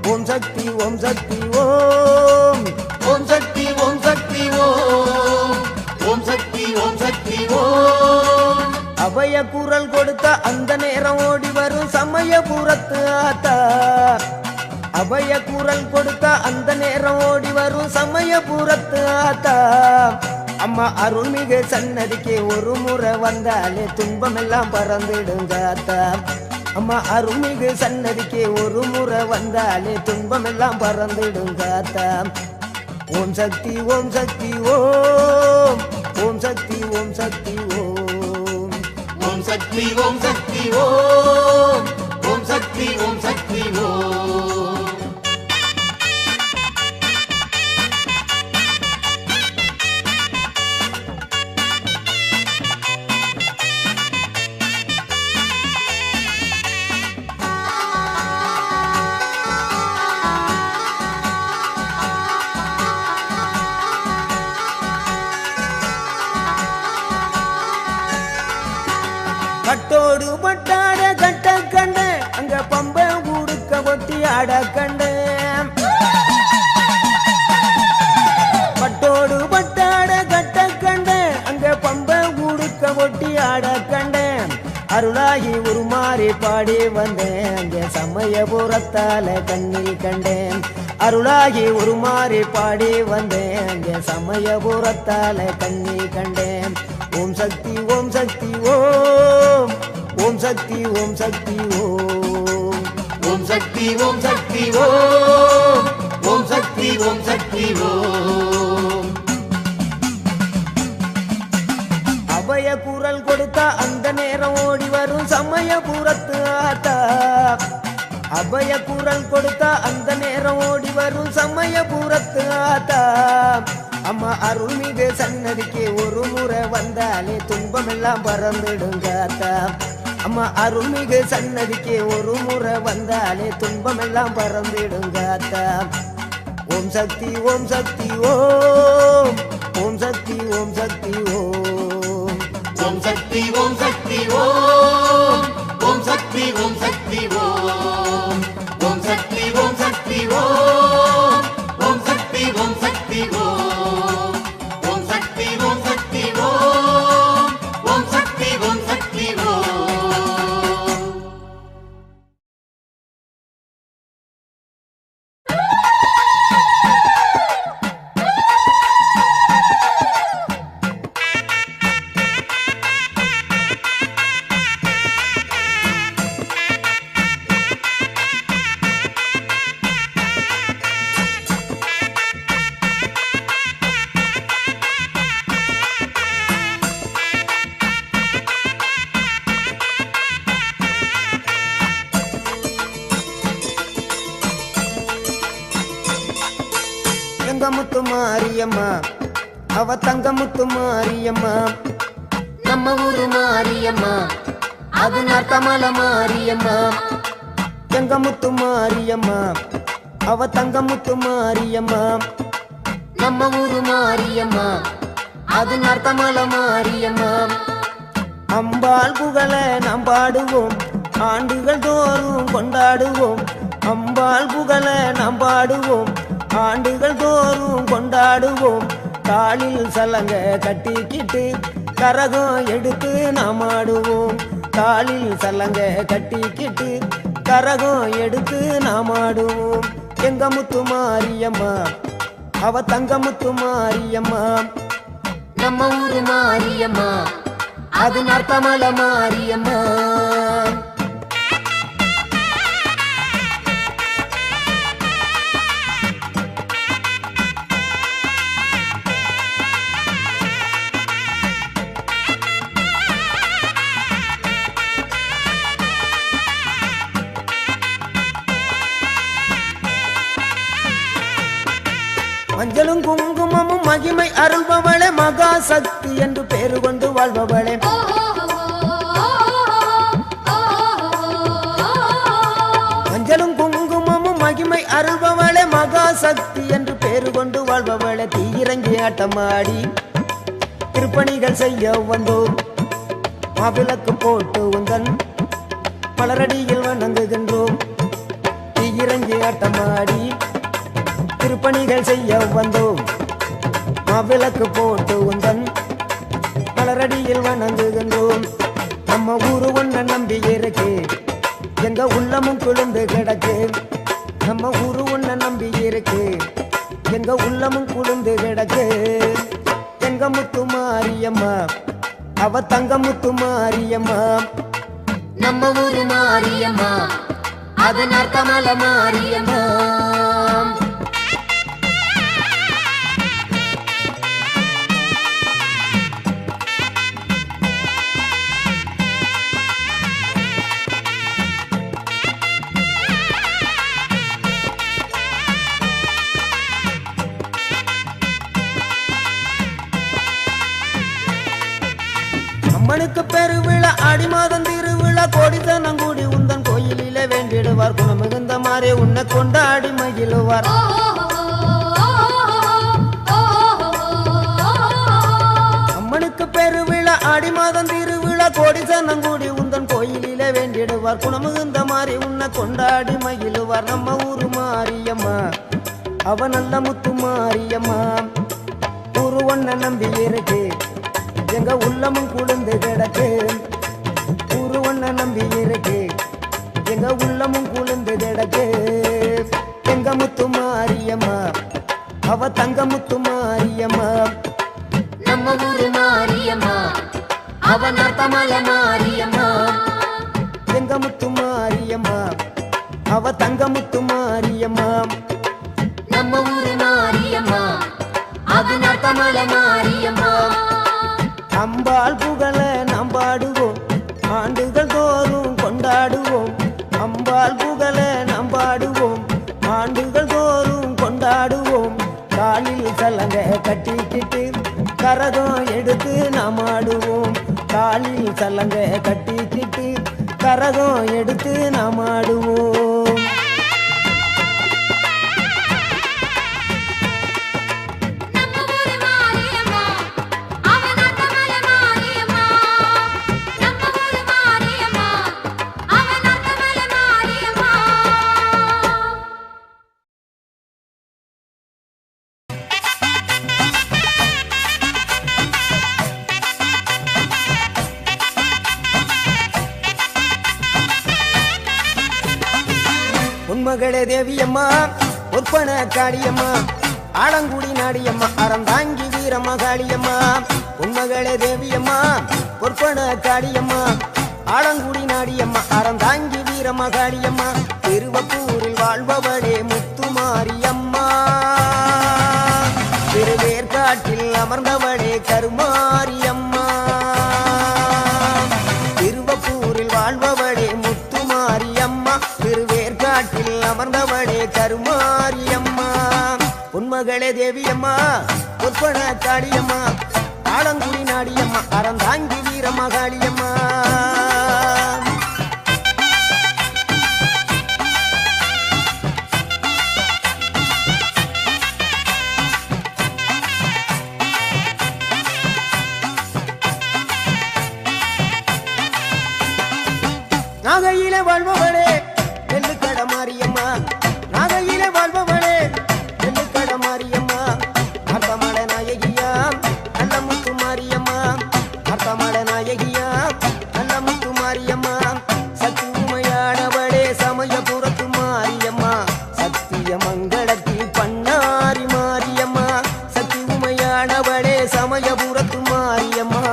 ஓம் சக்தி ஓம் சக்தி ஓம் ஓம் சக்தி ஓம் சக்தி ஓம் ஓம் சக்தி ஓம் சக்தி ஓம் அபய குரல் கொடுத்த அந்த நேரம் ஓடி வரும் சமயபுரத்து ஆத்தா அபய குரல் கொடுத்த அந்த நேரம் ஓடி வரும் சமயபுரத்து ஆத்தா அம்மா அருள்மிகு சன்னதிக்கு ஒரு முறை வந்தாலே துன்பமெல்லாம் பறந்துடுங்க ஆத்தா அம்மா அருள்மிகு சன்னதிக்கு ஒரு முறை வந்தாலே துன்பமெல்லாம் பறந்துடுங்க ஆத்தா ஓம் சக்தி ஓம் சக்தி ஓம் ஓம் சக்தி ஓம் சக்தி ஓம் ஓம் சக்தி ஓம் சக்தி ஓம் ஓம் சக்தி ஓம் சக்தி ஓம் கட்டோடு பட்டாட கட்ட கண்ட அங்க பம்ப ஊடுக்க ஒட்டி ஆட கண்ட பட்டோடு பட்டாட கட்ட கண்ட அங்க பம்ப ஊடுக்க ஒட்டி ஆட கண்ட அருளாகி உருமாறி பாடி வந்தேன் அங்கே சமயபுரத்தால கண்ணில் கண்டேன் அருளாகி உருமாறி பாடி வந்தேன் அங்கே சமயபுரத்தால கண்ணில் கண்டேன் ஓம் சக்தி ஓம் சக்தி ஓம் ஓம் சக்தி ஓம் சக்தி ஓம் ஓம் சக்தி ஓம் சக்தி ஓம் ஓம் சக்தி ஓம் சக்தி ஓம் அபய குரல் கொடுத்தா அந்த நேரம் ஓடி வரும் சமயபுரத்து ஆத்தா அபய குரல் கொடுத்தா அந்த நேரம் ஓடி வரும் சமயபுரத்து ஆத்தா அம்மா அருள்மிகு சன்னதிக்கு ஒரு முறை வந்தாலே துன்பமெல்லாம் பறந்துடுங்க ஆத்தா அம்மா அருள்மிகு சன்னதிக்கு ஒரு முறை வந்தாலே துன்பமெல்லாம் பறந்துடுங்க ஆத்தா ஓம் சக்தி ஓம் சக்தி ஓம் ஓம் சக்தி ஓம் சக்தி ஓம் ஓம் சக்தி ஓம் சக்தி ஓம் ஓம் சக்தி ஓம் சக்தி ஓம் ஓம் சக்தி ஓம் சக்தி ஓம் ஓம் சக்தி ஓம் சக்தி ஓம் ஓம் சக்தி ஓம் சக்தி ஓம் ஓம் சக்தி ஓம் சக்தி ஓம் எங்க முத்து மாரியம்மா அவ தங்க முத்து மாரியம்மா நம்ம ஊரு மாரியம்மா அது நத்தமல மாரியம்மா எங்க முத்து மாரியம்மா அவ தங்க முத்து மாரியம்மா நம்ம ஊரு மாரியம்மா அது நத்தமல மாரியம்மா அம்பாள் புகழ நாம் பாடுவோம் ஆண்டுகள் தோறும் கொண்டாடுவோம் அம்பாள் புகழ நாம் பாடுவோம் ஆண்டுகள் தோறும் கொண்டாடுவோம் காலில் சலங்க கட்டிக்கிட்டு கரகம் எடுத்து நாம் ஆடுவோம் காலில் சலங்க கட்டிக்கிட்டு கரகம் எடுத்து நாம் ஆடுவோம் எங்க முத்து மாரியம்மா அவ தங்க முத்து மாரியம்மா நம்ம ஊரு மாரியம்மா அது நத்தமல மாரியம்மா மஞ்சளும் குங்குமமும் மகிமை அருள்பவளே மகா சக்தி என்று பேரு கொண்டு வாழ்பவளே மஞ்சளும் குங்குமமும் மகிமை அருள்பவளே மகா சக்தி என்று பேரு கொண்டு வாழ்பவளே தீயிறங்கி ஆட்டமாடி திருப்பணிகள் செய்ய வந்தோம் மாவிளக்கு போட்டு உந்தன் மலரடியில் வணங்குகின்றோம் தீயிறங்கி ஆட்டமாடி திருப்பணிகள் செய்ய வந்தோம் மாவிளக்கு போட்டு உந்தன் மலரடியில் வணங்குகின்றோம் நம்ம ஊரு ஒன்ன நம்பி இருக்கு எங்க உள்ளமும் குளிர்ந்து கிடக்கு நம்ம ஊரு ஒன்ன நம்பி இருக்கு எங்க உள்ளமும் குளிர்ந்து கிடக்கு எங்க முத்து மாரியம்மா அவ தங்க முத்து மாரியம்மா நம்ம ஊரு மாரியம்மா அது நத்தமல மாரியம்மா அம்மனுக்கு பெருவிழா ஆடி மாதம் திருவிழா கோடித்தனங்கூடி உந்தன் கோயிலிலே வேண்டிடுவார் குணமிகுந்த மாறே உன்னை கொண்டாடி மகிழுவார் அம்மனுக்கு பெருவிழா ஆடி மாதம் திருவிழா கோடித்தனங்கூடி உந்தன் கோயிலிலே வேண்டிடுவார் குணமிகுந்த மாறே உன்னை கொண்டாடி மகிழுவார் நம்ம ஊரு மாரியம்மா அவ நல்ல முத்து மாரியம்மா ஊரு ஒன்ன நம்பி இருக்கு எங்க உள்ளமும் குளிர்ந்து கிடக்கு ஊரு ஒன்ன நம்பி இருக்கு எங்க உள்ளமும் குளிர்ந்து கிடக்கு எங்க முத்து மாரியம்மா அவ தங்க முத்து மாரியம்மா நம்ம ஊரு மாரியம்மா அவ நத்தமல மாரியம்மா எங்க முத்து மாரியம்மா அவ தங்க முத்து மாரியம்மா நம்ம ஊரு மாரியம்மா அது நத்தமல மாரியம்மா அம்பாள் புகழ நாம் பாடுவோம் ஆண்டுகள் தோறும் கொண்டாடுவோம் அம்பாள் புகழ நாம் பாடுவோம் ஆண்டுகள் தோறும் கொண்டாடுவோம் காலில் சலங்க கட்டிக்கிட்டு கரகம் எடுத்து நாம் ஆடுவோம் காலில் சலங்க கட்டிக்கிட்டு கரகம் எடுத்து நாம் ஆடுவோம் மகளே தேவியம்மா ஒற்பன காளியம்மா ஆலங்குடி நாடியம்மா அறந்தாங்கி வீரம்மா காளியம்மா உன்மகளே தேவியம்மா ஒற்பன காளியம்மா ஆலங்குடி நாடியம்மா அறந்தாங்கி வீரம்மா காளியம்மா திருவப்பூரில் வாழ்பவளே முத்துமாரியம்மா திருவேற்காட்டில் அமர்ந்தவளே கருமாரியம்மா திருவப்பூரில் வாழ்பவளே முத்துமாரியம்மா திருவேற்காட்டில் அமர்ந்தவளே கருமாரியம்மா உண்மை பொன்மகளே தேவியம்மா பொற்பன காளியம்மா ஆலங்குடி நாடியம்மா அறந்தாங்கி வீரம்மா காளியம்மா நாகையிலே வாழ்பவளே நெல்லுக்கட மாரியம்மா நாகையிலே வாழ்பவளே நெல்லுக்கட மாரியம்மா அர்த்தமட நாயகியா நல்ல முத்து மாரியம்மா அர்த்தமட நாயகியா நல்ல முத்து மாரியம்மா சக்தி உமையானவளே சமயபுரத்து மாரியம்மா சத்திய மங்களத்தில் பண்ணாரி மாரியம்மா சக்தி உமையானவளே சமயபுரத்து மாரியம்மா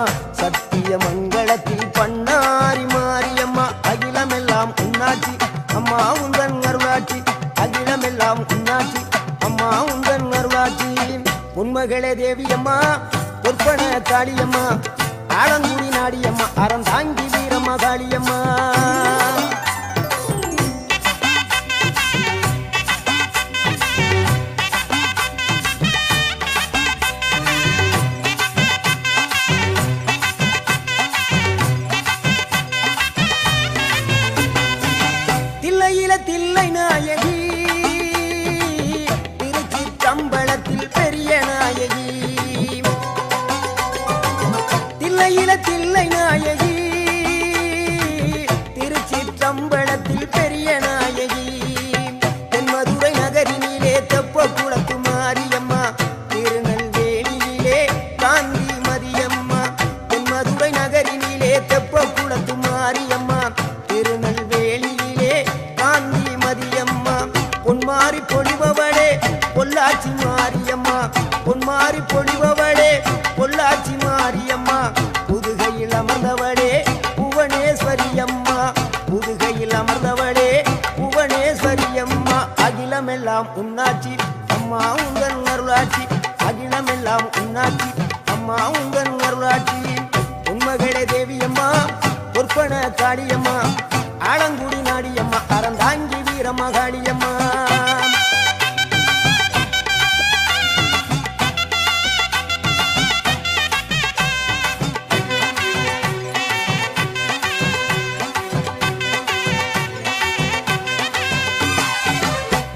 சத்திய மங்களத்தில் பண்ணாரி மாரியம்மா அகிலமெல்லாம் உன்னாட்சி அம்மா உந்தன் அருளாட்சி அகிலமெல்லாம் உன்னாட்சி அம்மா உந்தன் அருளாட்சி உண்மகளே தேவியம்மா பொற்பன காளியம்மா ஆலங்குடி நாடியம்மா அறந்தாங்கி வீரம்மா காளியம்மா தில்லை நாயகி திருச்சி கம்பளத்தில் பெரிய நாயகி தில்லை நாயகி திருச்சி கம்பளத்தில் பெரிய நாயகி தென்மதுரை நகரினிலே தெப்ப குளத்து மாரியம்மா திருநெல்வேலியிலே காந்தி மதியம்மா தென்மதுரை நகரினிலே தெப்ப குளத்து மாரியம்மா திருநெல்வேலியிலே காந்தி மதியம்மா பொன்மாரி பொழிபவளே பொள்ளாச்சி மாரியம்மா பொன்மாரி பொழிபவளே பொள்ளாச்சி மாரியம்மா புதுகையில் அமர்ந்தவளே புவனேஸ்வரியம்மா புதுகையில் அமர்ந்தவளே புவனேஸ்வரியம்மா அகிலமெல்லாம் உன்னாட்சி அம்மா உந்தன் அருளாட்சி அகிலமெல்லாம் உன்னாட்சி அம்மா உந்தன் அருளாட்சி உண்மகளே தேவியம்மா பொற்பன காளியம்மா ஆலங்குடி நாடியம்மா அறந்தாங்கி வீரம்மா காளியம்மா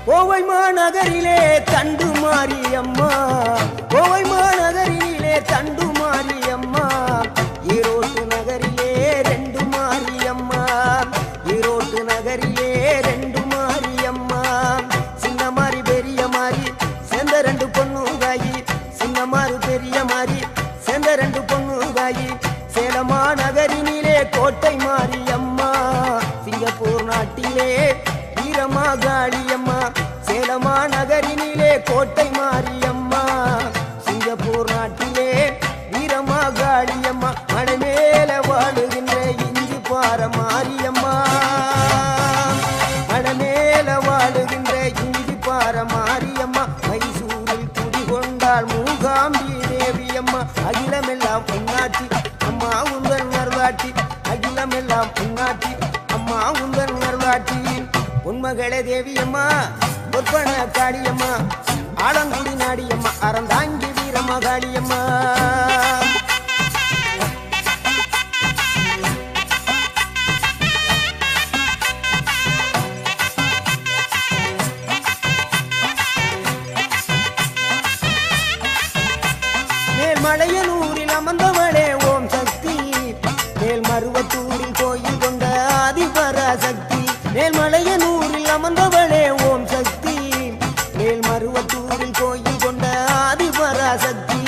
கோவை மாநகரிலே தண்டு மாரியம்மா கோவை மாநகரிலே தண்டு மாரியம்மா ஈரோட்டு நகரிலே ரெண்டு மாரியம்மா ஈரோட்டு நகரிலே ரெண்டு மாரியம்மா சின்ன மாறி பெரிய மாறி சேர்ந்த ரெண்டு பொண்ணுகாயி சின்ன மாறு பெரிய மாறி சேர்ந்த ரெண்டு பொண்ணுகாயி சேலமா நகரினிலே கோட்டை மாரியம்மா சிங்கப்பூர் நாட்டிலே வீரம்மா காளியம்மா சேலமா நகரினிலே கோட்டை மாரியம்மா சிங்கப்பூர் நாட்டிலே வீரம்மா காளியம்மா மடமேல வாழுகின்ற இஞ்சி பார மாரியம்மா மடமேல வாழுகின்ற இஞ்சி பார மாரியம்மா மைசூரில் குடிகொண்டாள் மூகாம்பி தேவியம்மா அகிலமெல்லாம் உன்னாட்சி அம்மா உந்தன் அருளாட்சி அகிலமெல்லாம் உன்னாட்சி அம்மா உந்தன் அருளாட்சி உண்மகளே தேவியம்மா பொற்பன காளியம்மா ஆலங்குடி நாடியம்மா அறந்தாங்கி வீரம்மா காளியம்மா மேல்மலையனூரில் அமர்ந்தவளே ஓம் சக்தி மேல்மருவத்தூரில் கோயில் கொண்ட ஆதிபராசக்தி மேல்மலையனூரில் அமர்ந்தவளே ஓம் சக்தி மேல்மருவத்தூரில் கோயில் கொண்ட ஆதிபராசக்தி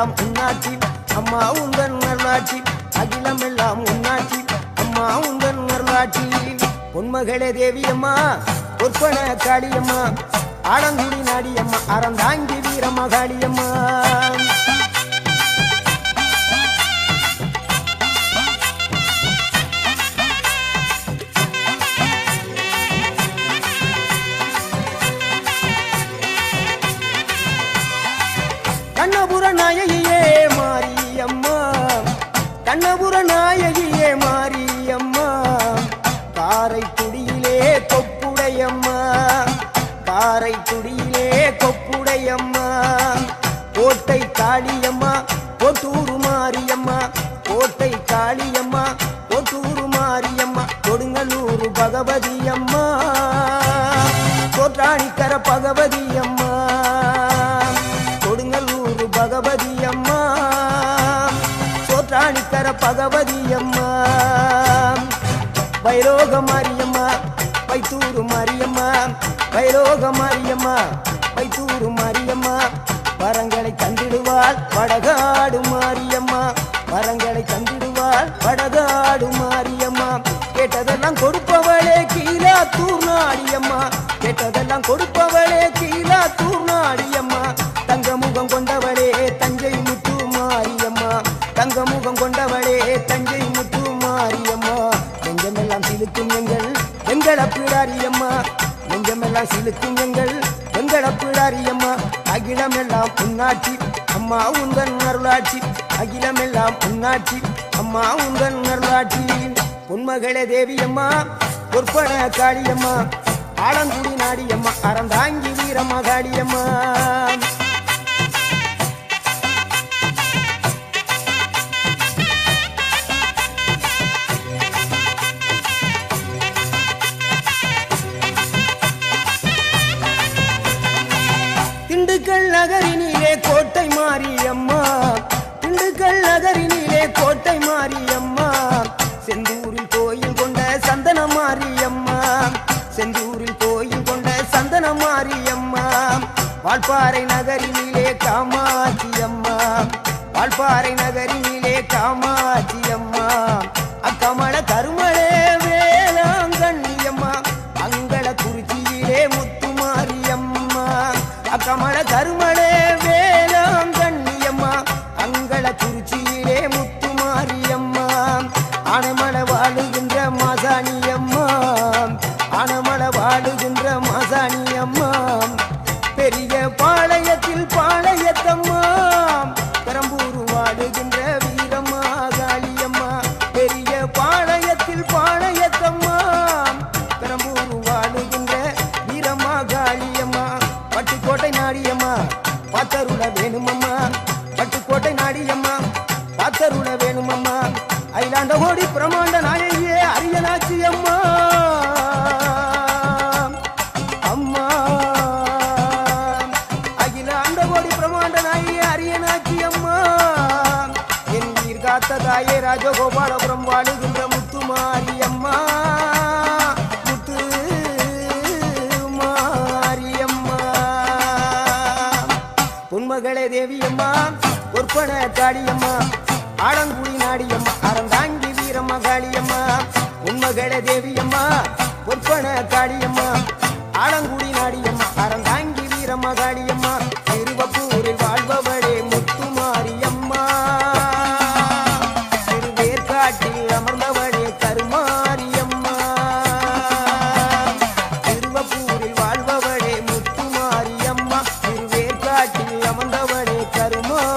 எல்லாம் உன்னாட்சி அம்மா உந்தன் அருளாட்சி அகிலம் எல்லாம் உன்னாட்சி அம்மா உந்தன் அருளாட்சி பொன்மகளே தேவியம்மா பொற்பன காளியம்மா ஆலங்குடி நாடியம்மா அறந்தாங்கி வீரம்மா காளியம்மா கண்ணபுர நாயகியே மாரியம்மா கண்ணபுர நாயகியே மாரியம்மா காரைக்குடியிலே கொப்புடையம்மா காரைக்குடியிலே கொப்புடையம்மா கோட்டை காளியம்மா கோட்டூரு மாரியம்மா கோட்டை காளியம்மா கோட்டூரு மாரியம்மா கொடுங்கலூர் பகவதி அம்மா தோற்றாணிக்கர பகவதி அம்மா கொடுங்கலூர் பகவதி அம்மா சோற்றாணிக்கர பகவதி அம்மா வைரோக மாரியம்மா வைத்தூரு மாரியம்மா வைரோக மாரியம்மா வைத்தூரு மாரியம்மா வரங்களை தந்திடுவாள் வடகாடு மாரியம்மா வரங்களை தந்திடுவாள் வடகாடு மாரியம்மா கேட்டதெல்லாம் கொடுப்பவளே கீழாத்தூர் நாடியம்மா கேட்டதெல்லாம் கொடுப்பவளே கீழாத்தூர் நாடியம்மா தங்க முகம் கொண்டவளே தஞ்சை முத்து மாரியம்மா தங்க முகம் கொண்டவளே தஞ்சை முத்து மாரியம்மா நெஞ்சமெல்லாம் சிலுக்கும் எங்கள் அப்பிடாரியம்மா நெஞ்சமெல்லாம் சிலுக்கும் எங்கள் அப்பிடாரியம்மா அகிலமெல்லாம் உன்னாட்சி அம்மா உந்தன் அருளாட்சி அகிலமெல்லாம் உன்னாட்சி அம்மா உந்தன் அருளாட்சி பொன்மகளே தேவியம்மா பொற்பன காளியம்மா ஆலங்குடி நாடியம்மா அறந்தாங்கி வீரம்மா காளியம்மா திண்டுக்கல் நகரினிலே கோட்டை மாரியம்மா திண்டுக்கல் நகரினிலே கோட்டை மாரியம்மா செந்தூரில் கோயில் கொண்ட சந்தன மாரியம்மா செந்தூரில் கோயில் கொண்ட சந்தன மாரியம்மா வால்பாறை நகரினிலே காமாட்சி அம்மா வால்பாறை நகரினிலே காமாட்சி அம்மா அக்கமல கருமளே வேளாங்கண்ணியம்மா அங்கள குறிச்சியிலே முத்து மாரியம்மா அக்கமல கருமளே வேளாங்கண்ணியம்மா அங்கள குறிச்சியிலே முத்து மாரியம்மா ஆனைமலை வாழுகின்ற மாசாணியம்மா ஆனைமலை வாழுகின்ற மாசாணியம்மா பெரிய பாளையத்தில் பாளையத்தம்மா பெரம்பூர் வாழுகின்ற வீரம்மா காளியம்மா பெரிய பாளையத்தில் பாளையத்தம்மா பெரம்பூர் வாழுகின்ற வீரம்மா காளியம்மா பட்டுக்கோட்டை நாடியம்மா பாத்தருள வேணுமம்மா பட்டுக்கோட்டை நாடியம்மா பாத்தருள வேணுமம்மா அயிலாண்ட ஓடி பிரமாண்ட நாயகியே அரியனாச்சி அம்மா அம்மா அகிலாண்ட ஓடி பிரமாண்ட நாயகியே அரியனாச்சி அம்மா என் உயிர் காத்த தாயே ராஜகோபாலபுரம் வாழுகின்ற முத்து மாரியம்மா முத்து மாரியம்மா பொன்மகளே தேவியம்மா பொற்பன காளியம்மா ஆலங்குடி நாடியம்மா அறந்தாங்கி வீரம்மா காளியம்மா உண்மகளே தேவியம்மா பொற்பன காளியம்மா ஆலங்குடி நாடியம்மா அறந்தாங்கி வீரம்மா காளியம்மா திருவப்பூரில் வாழ்பவளே முத்து மாரியம்மா திருவேற்காட்டில் அமர்ந்தவளே கருமாரியம்மா திருவப்பூரில் வாழ்பவளே முத்து மாரியம்மா திருவேற்காட்டில் அமர்ந்தவளே கருமாரியம்மா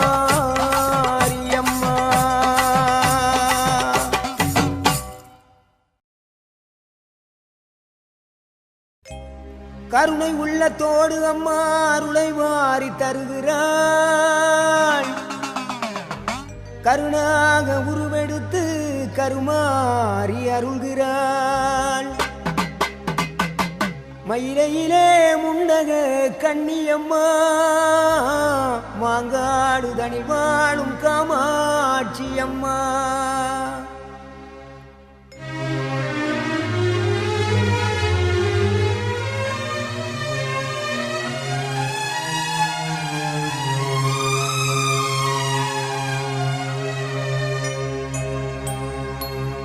கருணை உள்ளத்தோடு அம்மா அருளை வாரி தருகிறாள் கருணாக உருவெடுத்து கருமாறி அருள்கிறாள் மயிலையிலே முண்டக கண்ணியம்மா மாங்காடு தனி வாழும் காமாட்சி அம்மா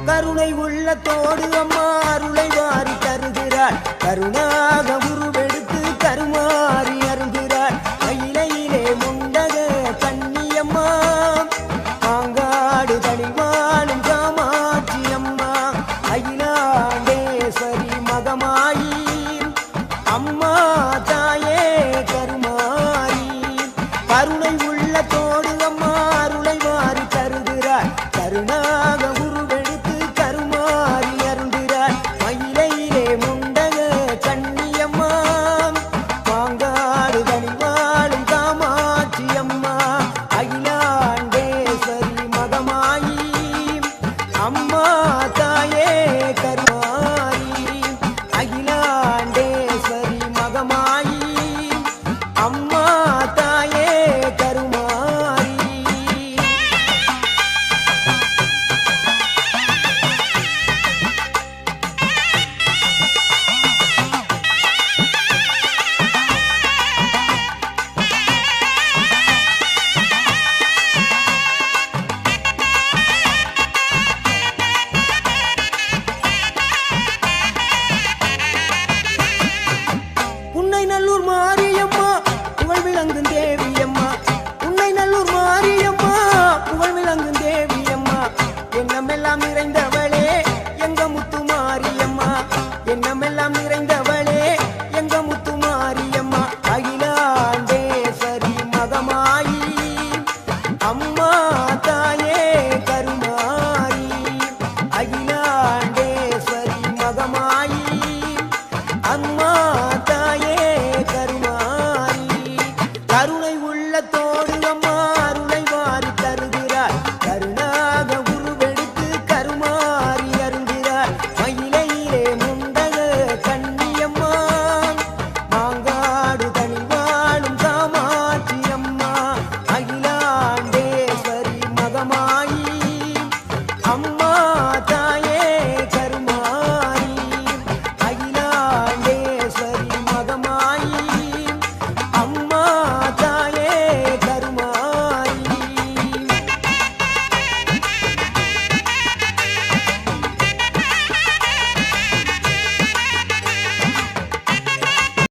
கருணை உள்ளத்தோடு அம்மா அருளை வாரி தருகிறாள் கருணாக உருவே